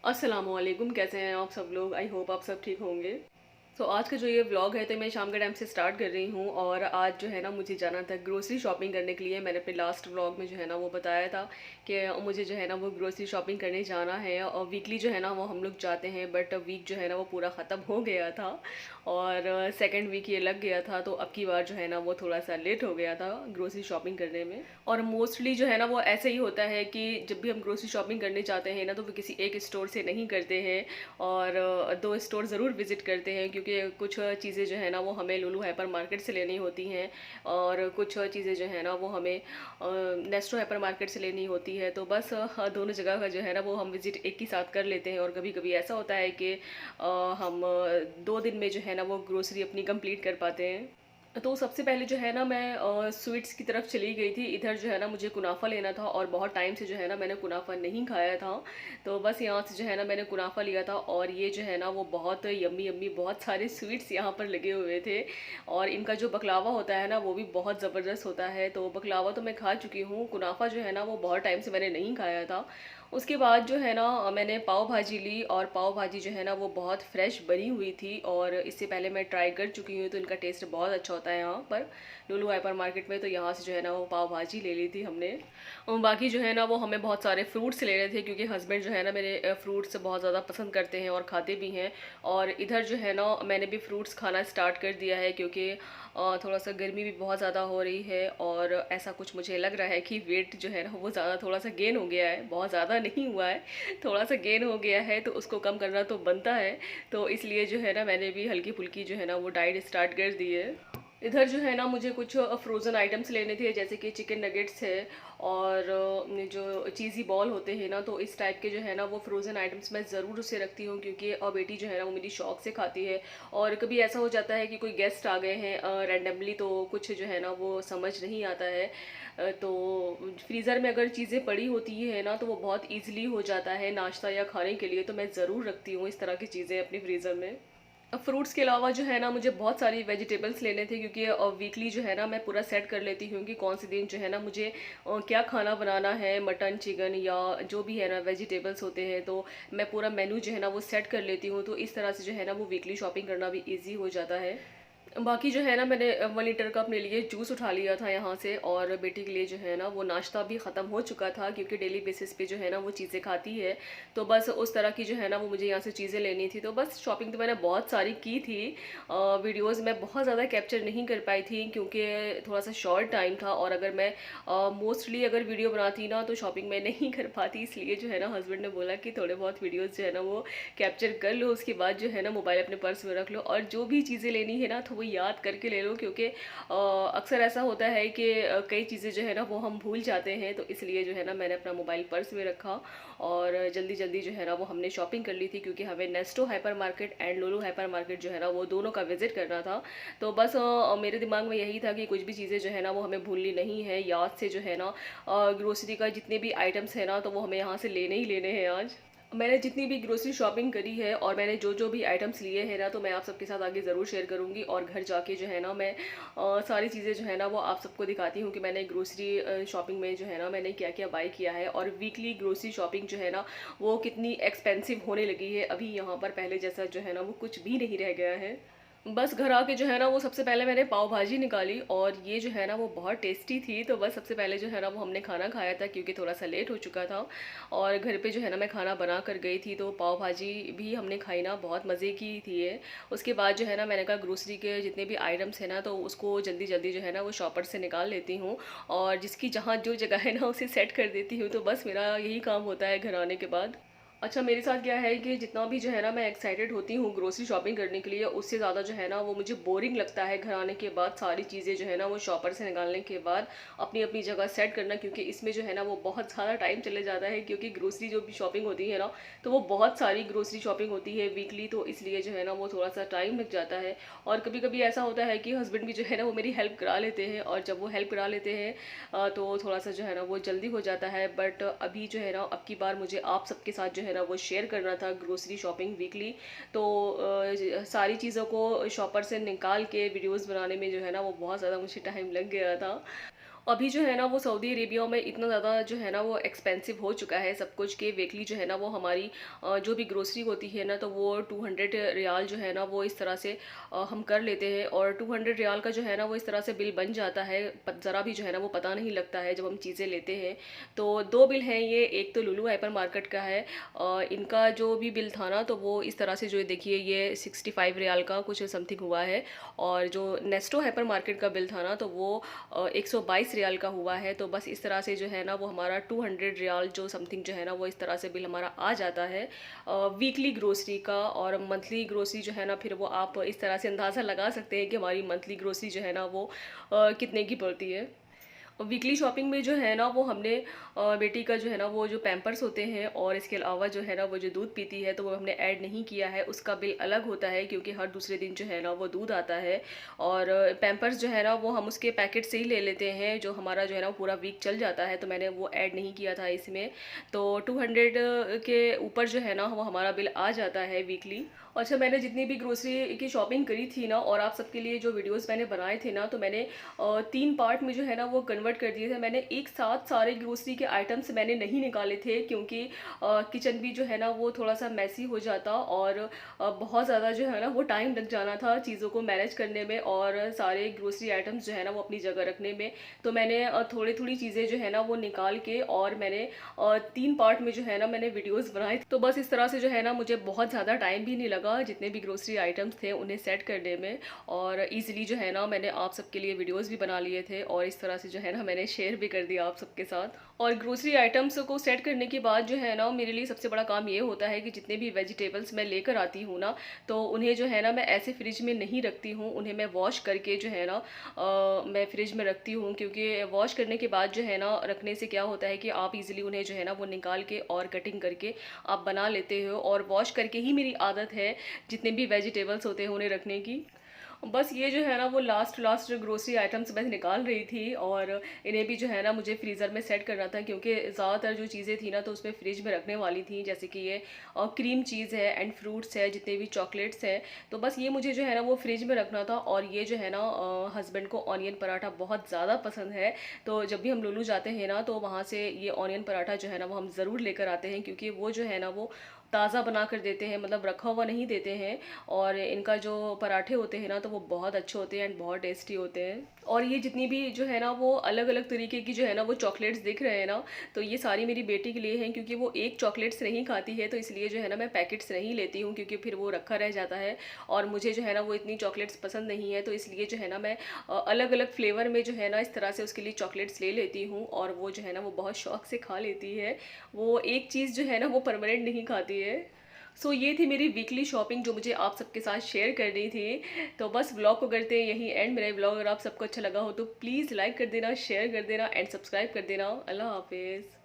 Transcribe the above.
अस्सलामुअलैकुम, कैसे हैं आप सब लोग। आई होप आप सब ठीक होंगे। तो आज का जो ये व्लॉग है तो मैं शाम के टाइम से स्टार्ट कर रही हूँ और आज जो है ना मुझे जाना था ग्रोसरी शॉपिंग करने के लिए। मैंने अपने लास्ट व्लॉग में जो है ना वो बताया था कि मुझे जो है ना वो ग्रोसरी शॉपिंग करने जाना है और वीकली जो है ना वो हम लोग जाते हैं, बट वीक जो है ना वो पूरा ख़त्म हो गया था और सेकेंड वीक ये लग गया था। तो अब की बार जो है ना वो थोड़ा सा लेट हो गया था ग्रोसरी शॉपिंग करने में। और मोस्टली जो है ना वो ऐसे ही होता है कि जब भी हम ग्रोसरी शॉपिंग करने जाते हैं ना तो वो किसी एक स्टोर से नहीं करते हैं और दो स्टोर ज़रूर विज़िट करते हैं, क्योंकि कुछ चीज़ें जो है ना वो हमें लुलु हाइपर मार्केट से लेनी होती हैं और कुछ चीज़ें जो है ना वो हमें नेस्टो हाइपर मार्केट से लेनी होती है। तो बस दोनों जगह का जो है ना वो हम विज़िट एक ही साथ कर लेते हैं। और कभी कभी ऐसा होता है कि हम 2 दिन में जो है ना वो ग्रोसरी अपनी कंप्लीट कर पाते हैं। तो सबसे पहले जो है ना मैं स्वीट्स की तरफ चली गई थी। इधर जो है ना मुझे कुनाफा लेना था और बहुत टाइम से जो है ना मैंने कुनाफा नहीं खाया था। तो बस यहाँ से जो है ना मैंने कुनाफा लिया था और ये जो है ना वो बहुत यम्मी यम्मी बहुत सारे स्वीट्स यहाँ पर लगे हुए थे। और इनका जो बकलावा होता है ना वो भी बहुत ज़बरदस्त होता है। तो बकलावा तो मैं खा चुकी हूँ, कुनाफा जो है ना वो बहुत टाइम से मैंने नहीं खाया था। उसके बाद जो है ना मैंने पाव भाजी ली और पाव भाजी जो है ना वो बहुत फ्रेश बनी हुई थी और इससे पहले मैं ट्राई कर चुकी हूँ। तो इनका टेस्ट बहुत अच्छा होता है यहाँ पर लुलु हाइपर मार्केट में। तो यहाँ से जो है ना वो पाव भाजी ले ली थी हमने। और बाकी जो है ना वो हमें बहुत सारे फ्रूट्स लेने थे, क्योंकि हस्बैंड जो है ना मेरे फ्रूट्स बहुत ज़्यादा पसंद करते हैं और खाते भी हैं। और इधर जो है ना मैंने भी फ्रूट्स खाना स्टार्ट कर दिया है, क्योंकि थोड़ा सा गर्मी भी बहुत ज़्यादा हो रही है और ऐसा कुछ मुझे लग रहा है कि वेट जो है ना वो ज़्यादा थोड़ा सा गेन हो गया है। बहुत ज़्यादा नहीं हुआ है, थोड़ा सा गेन हो गया है, तो उसको कम करना तो बनता है। तो इसलिए जो है ना मैंने भी हल्की फुल्की जो है ना वो डाइट स्टार्ट कर दी है। इधर जो है ना मुझे कुछ फ्रोज़न आइटम्स लेने थे, जैसे कि चिकन नगेट्स है और जो चीज़ी बॉल होते हैं ना, तो इस टाइप के जो है ना वो फ्रोज़न आइटम्स मैं ज़रूर उसे रखती हूँ, क्योंकि बेटी जो है ना वो मेरी शौक से खाती है। और कभी ऐसा हो जाता है कि कोई गेस्ट आ गए हैं रैंडमली, तो कुछ जो है ना वो समझ नहीं आता है। तो फ्रीज़र में अगर चीज़ें पड़ी होती है ना तो वो बहुत ईजिली हो जाता है नाश्ता या खाने के लिए। तो मैं ज़रूर रखती हूँ इस तरह की चीज़ें अपने फ्रीज़र में। फ्रूट्स के अलावा जो है ना मुझे बहुत सारी वेजिटेबल्स लेने थे, क्योंकि वीकली जो है ना मैं पूरा सेट कर लेती हूँ कि कौन से दिन जो है ना मुझे क्या खाना बनाना है, मटन चिकन या जो भी है ना वेजिटेबल्स होते हैं। तो मैं पूरा मेनू जो है ना वो सेट कर लेती हूँ। तो इस तरह से जो है ना वो वीकली शॉपिंग करना भी ईजी हो जाता है। बाकी जो है ना मैंने 1 लीटर का अपने लिए जूस उठा लिया था यहाँ से, और बेटी के लिए जो है ना वो नाश्ता भी ख़त्म हो चुका था, क्योंकि डेली बेसिस पे जो है ना वो चीज़ें खाती है। तो बस उस तरह की जो है ना वो मुझे यहाँ से चीज़ें लेनी थी। तो बस शॉपिंग तो मैंने बहुत सारी की थी। वीडियोस मैं बहुत ज़्यादा कैप्चर नहीं कर पाई थी, क्योंकि थोड़ा सा शॉर्ट टाइम था और अगर मैं मोस्टली अगर वीडियो बनाती ना तो शॉपिंग मैं नहीं कर पाती। इसलिए जो है ना हस्बैंड ने बोला कि थोड़े बहुत वीडियोज़ जो है ना वो कैप्चर कर लो, उसके बाद जो है ना मोबाइल अपने पर्स में रख लो और जो भी चीज़ें लेनी है ना तो वो याद करके ले लो, क्योंकि अक्सर ऐसा होता है कि कई चीज़ें जो है ना वो हम भूल जाते हैं। तो इसलिए जो है ना मैंने अपना मोबाइल पर्स में रखा और जल्दी जल्दी जो है ना वो हमने शॉपिंग कर ली थी, क्योंकि हमें Nesto hypermarket and Lulu hypermarket जो है ना वो दोनों का विजिट करना था। तो बस मेरे दिमाग में यही था कि कुछ भी चीज़ें जो है ना वो हमें भूलनी नहीं है, याद से जो है ना ग्रोसरी का जितने भी आइटम्स है ना तो वो हमें यहाँ से लेने ही लेने हैं आज। मैंने जितनी भी ग्रोसरी शॉपिंग करी है और मैंने जो जो भी आइटम्स लिए हैं ना तो मैं आप सबके साथ आगे ज़रूर शेयर करूँगी। और घर जाके जो है ना मैं सारी चीज़ें जो है ना वो आप सबको दिखाती हूँ कि मैंने ग्रोसरी शॉपिंग में जो है ना मैंने क्या क्या बाय किया है। और वीकली ग्रोसरी शॉपिंग जो है ना वो कितनी एक्सपेंसिव होने लगी है अभी यहाँ पर, पहले जैसा जो है ना वो कुछ भी नहीं रह गया है। बस घर आके जो है ना वो सबसे पहले मैंने पाव भाजी निकाली और ये जो है ना वो बहुत टेस्टी थी। तो बस सबसे पहले जो है ना वो हमने खाना खाया था, क्योंकि थोड़ा सा लेट हो चुका था और घर पे जो है ना मैं खाना बना कर गई थी। तो पाव भाजी भी हमने खाई ना, बहुत मज़े की थी ये। उसके बाद जो है ना मैंने कहा ग्रोसरी के जितने भी आइटम्स हैं ना तो उसको जल्दी जल्दी जो है ना वो शॉपर से निकाल लेती हूँ और जिसकी जहाँ जो जगह है ना उसे सेट कर देती हूँ। तो बस मेरा यही काम होता है घर आने के बाद। अच्छा, मेरे साथ क्या है कि जितना भी जो है ना मैं एक्साइटेड होती हूँ ग्रोसरी शॉपिंग करने के लिए, उससे ज़्यादा जो है ना वो मुझे बोरिंग लगता है घर आने के बाद सारी चीज़ें जो है ना वो शॉपर से निकालने के बाद अपनी अपनी जगह सेट करना, क्योंकि इसमें जो है ना वो बहुत ज़्यादा टाइम चले जाता है। क्योंकि ग्रोसरी जो भी शॉपिंग होती है ना तो वो बहुत सारी ग्रोसरी शॉपिंग होती है वीकली, तो इसलिए जो है ना वो थोड़ा सा टाइम लग जाता है। और कभी कभी ऐसा होता है कि हस्बैंड भी जो है ना वो मेरी हेल्प करा लेते हैं, और जब वो हेल्प करा लेते हैं तो थोड़ा सा जो है ना वो जल्दी हो जाता है। बट अभी जो है ना अब की बार मुझे आप सबके साथ जो है ना वो शेयर करना था ग्रोसरी शॉपिंग वीकली। तो सारी चीज़ों को शॉपर से निकाल के वीडियोस बनाने में जो है ना वो बहुत ज़्यादा मुझे टाइम लग गया था। अभी जो है ना वो सऊदी अरेबिया में इतना ज़्यादा जो है ना वो एक्सपेंसिव हो चुका है सब कुछ कि वीकली जो है ना वो हमारी जो भी ग्रोसरी होती है ना तो वो 200 रियाल जो है ना वो इस तरह से हम कर लेते हैं, और 200 रियाल का जो है ना वो इस तरह से बिल बन जाता है, ज़रा भी जो है ना वो पता नहीं लगता है जब हम चीज़ें लेते हैं। तो दो बिल हैं ये, एक तो लुलु हाइपर मार्केट का है, इनका जो भी बिल था ना तो वो इस तरह से जो देखिए ये 65 रियाल का कुछ समथिंग हुआ है, और जो नेस्टो हाइपर मार्केट का बिल था ना तो वो 122 रियाल का हुआ है। तो बस इस तरह से जो है ना वो हमारा 200 रियाल जो समथिंग जो है ना वो इस तरह से बिल हमारा आ जाता है वीकली ग्रोसरी का। और मंथली ग्रोसरी जो है ना फिर वो आप इस तरह से अंदाज़ा लगा सकते हैं कि हमारी मंथली ग्रोसरी जो है ना वो कितने की पड़ती है। वीकली शॉपिंग में जो है ना वो हमने बेटी का जो है ना वो जो पैम्पर्स होते हैं और इसके अलावा जो है ना वो जो दूध पीती है तो वो हमने ऐड नहीं किया है, उसका बिल अलग होता है क्योंकि हर दूसरे दिन जो है ना वो दूध आता है। और पैम्पर्स जो है ना वो हम उसके पैकेट से ही ले लेते हैं, जो हमारा जो है ना पूरा वीक चल जाता है, तो मैंने वो ऐड नहीं किया था इसमें। तो 200 के ऊपर जो है ना वो हमारा बिल आ जाता है वीकली। अच्छा, मैंने जितनी भी ग्रोसरी की शॉपिंग करी थी ना और आप सबके लिए जो वीडियोस मैंने बनाए थे ना तो मैंने 3 पार्ट में जो है ना वो कन्वर्ट कर दिए थे। मैंने एक साथ सारे ग्रोसरी के आइटम्स मैंने नहीं निकाले थे क्योंकि किचन भी जो है ना वो थोड़ा सा मैसी हो जाता, और बहुत ज़्यादा जो है ना वो टाइम लग जाना था चीज़ों को मैनेज करने में और सारे ग्रोसरी आइटम्स जो है ना वो अपनी जगह रखने में। तो मैंने थोड़ी थोड़ी चीज़ें जो है ना वो निकाल के और मैंने 3 पार्ट में जो है ना मैंने वीडियोस बनाए। तो बस इस तरह से जो है ना मुझे बहुत ज़्यादा टाइम भी नहीं लगा जितने भी ग्रोसरी आइटम्स थे उन्हें सेट करने में, और ईजिली जो है ना मैंने आप सबके लिए वीडियोस भी बना लिए थे और इस तरह से जो है ना मैंने शेयर भी कर दिया आप सबके साथ। और ग्रोसरी आइटम्स को सेट करने के बाद जो है ना मेरे लिए सबसे बड़ा काम ये होता है कि जितने भी वेजिटेबल्स मैं लेकर आती हूँ ना तो उन्हें जो है ना मैं ऐसे फ्रिज में नहीं रखती हूँ, उन्हें मैं वॉश करके जो है ना मैं फ्रिज में रखती हूँ, क्योंकि वॉश करने के बाद जो है ना रखने से क्या होता है कि आप इजीली उन्हें जो है ना वो निकाल के और कटिंग करके आप बना लेते हो। और वॉश करके ही मेरी आदत है जितने भी वेजिटेबल्स होते हैं उन्हें रखने की। बस ये जो है ना वो लास्ट लास्ट ग्रोसरी आइटम्स मैं निकाल रही थी, और इन्हें भी जो है ना मुझे फ्रीज़र में सेट करना था क्योंकि ज़्यादातर जो चीज़ें थी ना तो उसमें फ्रिज में रखने वाली थी, जैसे कि ये क्रीम चीज़ है एंड फ्रूट्स है, जितने भी चॉकलेट्स हैं, तो बस ये मुझे जो है ना वो फ्रिज में रखना था। और ये जो है ना हस्बैंड को ऑनियन पराठा बहुत ज़्यादा पसंद है, तो जब भी हम लुलु जाते हैं ना तो वहाँ से ये ऑनियन पराठा जो है ना वो हम ज़रूर लेकर आते हैं, क्योंकि वो जो है ना वो ताज़ा बना कर देते हैं, मतलब रखा हुआ नहीं देते हैं। और इनका जो पराठे होते हैं ना तो वो बहुत अच्छे होते हैं एंड बहुत टेस्टी होते हैं। और ये जितनी भी जो है ना वो अलग अलग तरीके की जो है ना वो चॉकलेट्स दिख रहे हैं ना तो ये सारी मेरी बेटी के लिए हैं, क्योंकि वो एक चॉकलेट्स नहीं खाती है, तो इसलिए जो है ना मैं पैकेट्स नहीं लेती हूँ क्योंकि फिर वो रखा रह जाता है और मुझे जो है ना वो इतनी चॉकलेट्स पसंद नहीं है। तो इसलिए जो है ना मैं अलग अलग फ्लेवर में जो है ना इस तरह से उसके लिए चॉकलेट्स ले लेती हूँ, और वो जो है ना वो बहुत शौक से खा लेती है। वो एक चीज़ जो है ना वो परमानेंट नहीं खाती है। सो ये थी मेरी वीकली शॉपिंग जो मुझे आप सबके साथ शेयर करनी थी। तो बस व्लॉग को करते हैं यहीं एंड। मेरा व्लॉग अगर आप सबको अच्छा लगा हो तो प्लीज़ लाइक कर देना, शेयर कर देना एंड सब्सक्राइब कर देना। अल्लाह हाफिज़।